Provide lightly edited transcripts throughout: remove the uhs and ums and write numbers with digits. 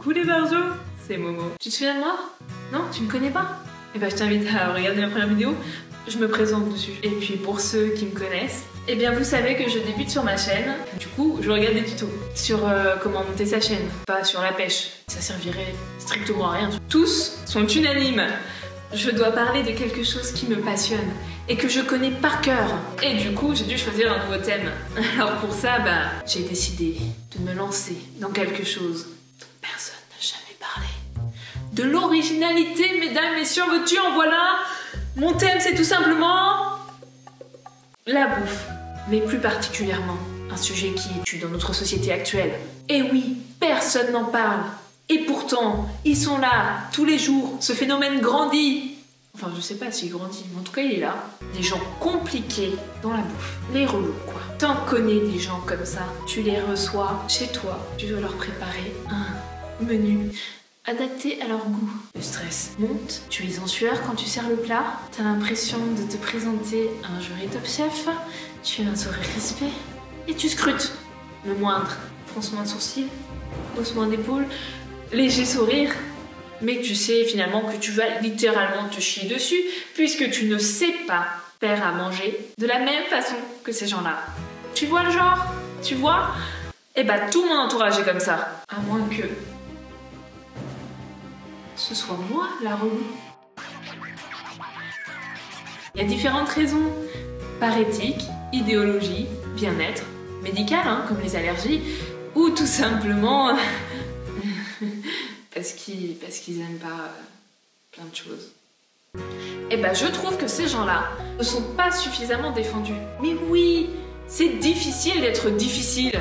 Coucou les barjots, c'est Momo. Tu te souviens de moi? Non, tu me connais pas? Eh ben je t'invite à regarder la première vidéo, je me présente dessus. Et puis pour ceux qui me connaissent, eh bien vous savez que je débute sur ma chaîne. Du coup, je regarde des tutos sur comment monter sa chaîne, pas sur la pêche. Ça servirait strictement à rien. Tous sont unanimes. Je dois parler de quelque chose qui me passionne et que je connais par cœur. Et du coup, j'ai dû choisir un nouveau thème. Alors pour ça, j'ai décidé de me lancer dans quelque chose dont personne n'a jamais parlé. De l'originalité, mesdames, messieurs, veux-tu en voilà. Mon thème, c'est tout simplement la bouffe. Mais plus particulièrement, un sujet qui est tue dans notre société actuelle. Et oui, personne n'en parle. Et pourtant, ils sont là, tous les jours, ce phénomène grandit. Enfin, je sais pas s'il grandit, mais en tout cas, il est là. Des gens compliqués dans la bouffe. Les relous, quoi. T'en connais des gens comme ça. Tu les reçois chez toi. Tu dois leur préparer un menu adapté à leur goût. Le stress monte. Tu es en sueur quand tu sers le plat. T'as l'impression de te présenter à un jury Top Chef. Tu as un sourire crispé. Et tu scrutes. Le moindre froncement de sourcils, haussement d'épaule, léger sourire, mais tu sais finalement que tu vas littéralement te chier dessus puisque tu ne sais pas faire à manger de la même façon que ces gens-là. Tu vois le genre? Tu vois? Eh ben tout mon entourage est comme ça. À moins que ce soit moi la relou. Il y a différentes raisons. Par éthique, idéologie, bien-être, médical, comme les allergies, ou tout simplement parce qu'ils aiment pas plein de choses. Et je trouve que ces gens-là ne sont pas suffisamment défendus. Mais oui, c'est difficile d'être difficile.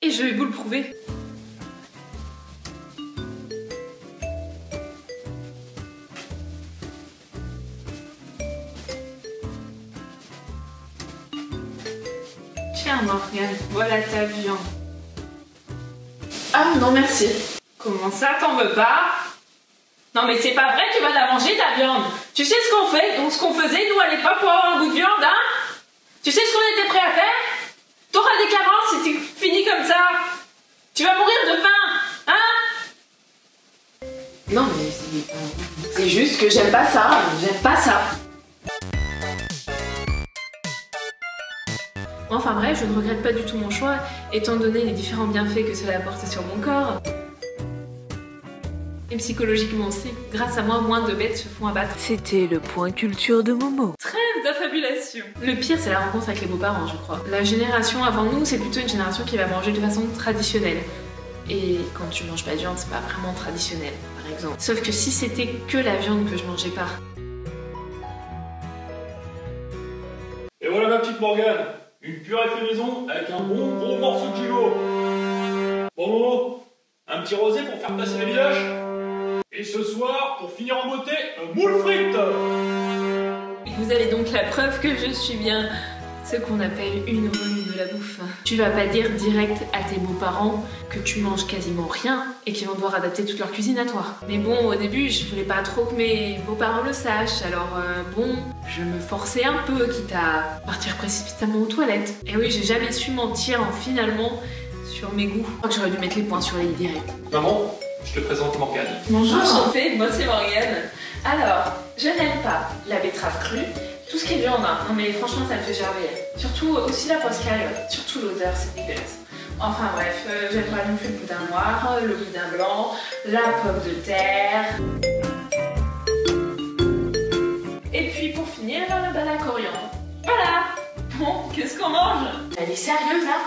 Et je vais vous le prouver. Tiens Morgane, voilà ta viande. Ah non merci. Comment ça, t'en veux pas? Non mais c'est pas vrai, tu vas la manger ta viande. Tu sais ce qu'on faisait nous à l'époque pour avoir un goût de viande, Tu sais ce qu'on était prêt à faire? T'auras des carences si tu finis comme ça. Tu vas mourir de faim, Non mais c'est juste que j'aime pas ça, Enfin bref, je ne regrette pas du tout mon choix, étant donné les différents bienfaits que cela apporte sur mon corps. Et psychologiquement aussi, grâce à moi, moins de bêtes se font abattre. C'était le point culture de Momo. Trêve d'affabulation. Le pire, c'est la rencontre avec les beaux-parents, je crois. La génération avant nous, c'est plutôt une génération qui va manger de façon traditionnelle. Et quand tu manges pas de viande, c'est pas vraiment traditionnel, par exemple. Sauf que si c'était que la viande que je mangeais pas. Et voilà ma petite Morgane. Une purée fait maison avec un bon gros morceau de gigot. Bon Momo, un petit rosé pour faire passer les villages. Et ce soir, pour finir en beauté, un moule frites. Vous avez donc la preuve que je suis bien ce qu'on appelle une relou de la bouffe. Tu vas pas dire direct à tes beaux-parents que tu manges quasiment rien et qu'ils vont devoir adapter toute leur cuisine à toi. Mais bon, au début, je voulais pas trop que mes beaux-parents le sachent, alors je me forçais un peu, quitte à partir précipitamment aux toilettes. Et oui, j'ai jamais su mentir finalement sur mes goûts. Je crois que j'aurais dû mettre les points sur les i direct. Maman, je te présente Morgane. Bonjour. Enchantée, moi c'est Morgane. Alors, je n'aime pas la betterave crue. Tout ce qui est viande, non mais franchement ça me fait gerber. Surtout aussi la poiscaille, surtout l'odeur, c'est dégueulasse. Enfin bref, j'aime pas non plus le boudin noir, le boudin blanc, la pomme de terre. Et puis pour finir, la coriandre. Voilà. Bon, qu'est-ce qu'on mange? Elle est sérieuse là?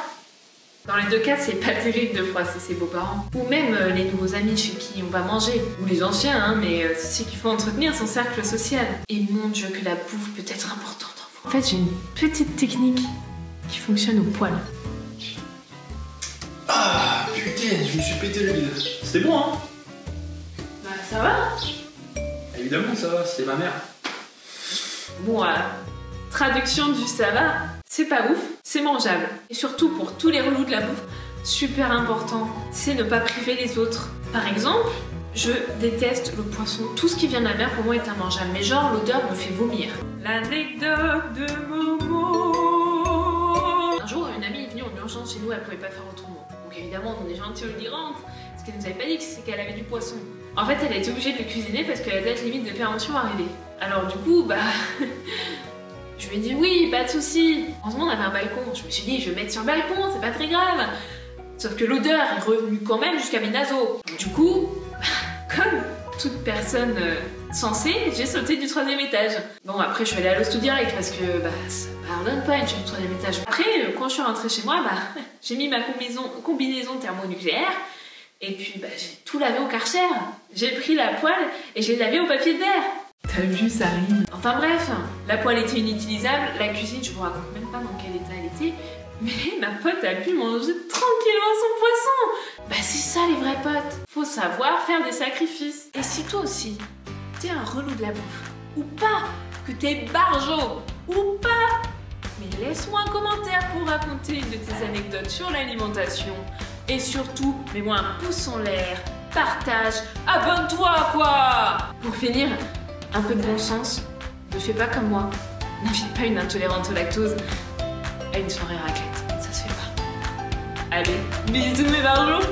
Dans les deux cas, c'est pas terrible de froisser ses beaux-parents. Ou même les nouveaux amis chez qui on va manger. Ou les anciens, mais c'est qu'il faut entretenir son cercle social. Et mon Dieu, que la bouffe peut être importante en vous. En fait, j'ai une petite technique qui fonctionne au poil. Ah putain, je me suis pété le bide. C'était bon, Ça va? Évidemment, ça va, c'était ma mère. Bon, voilà. Traduction du ça va. C'est pas ouf, c'est mangeable. Et surtout pour tous les relous de la bouffe, super important, c'est ne pas priver les autres. Par exemple, je déteste le poisson. Tout ce qui vient de la mer pour moi est immangeable. Mais genre, l'odeur me fait vomir. L'anecdote de Momo. Un jour, une amie est venue en urgence chez nous, elle pouvait pas faire autrement. Donc évidemment, on est gentil, on lui dit rentre. Ce qu'elle nous avait pas dit, c'est qu'elle avait du poisson. En fait, elle a été obligée de le cuisiner parce que la date limite de péremption arrivait. Alors du coup, bah... je lui ai dit oui, pas de souci. Heureusement, on avait un balcon. Je me suis dit, je vais mettre sur le balcon, c'est pas très grave. Sauf que l'odeur est revenue quand même jusqu'à mes naseaux. Du coup, comme toute personne sensée, j'ai sauté du 3e étage. Bon, après, je suis allée à l'hosto direct parce que bah, ça pardonne pas une chute du 3e étage. Après, quand je suis rentrée chez moi, bah, j'ai mis ma combinaison thermonucléaire et puis bah, j'ai tout lavé au Karcher. J'ai pris la poêle et je l'ai lavée au papier de verre. T'as vu, ça rime. Enfin bref, la poêle était inutilisable, la cuisine, je vous raconte même pas dans quel état elle était. Mais ma pote a pu manger tranquillement son poisson. Bah c'est ça les vrais potes. Faut savoir faire des sacrifices. Et si toi aussi, t'es un relou de la bouffe, ou pas, que t'es barjot, ou pas, mais laisse-moi un commentaire pour raconter une de tes anecdotes sur l'alimentation. Et surtout, mets-moi un pouce en l'air, partage, abonne-toi quoi. Pour finir, un peu de bon sens, ne fais pas comme moi. N'invite pas une intolérante au lactose à une soirée raclette, ça se fait pas. Allez, bisous mes barjots.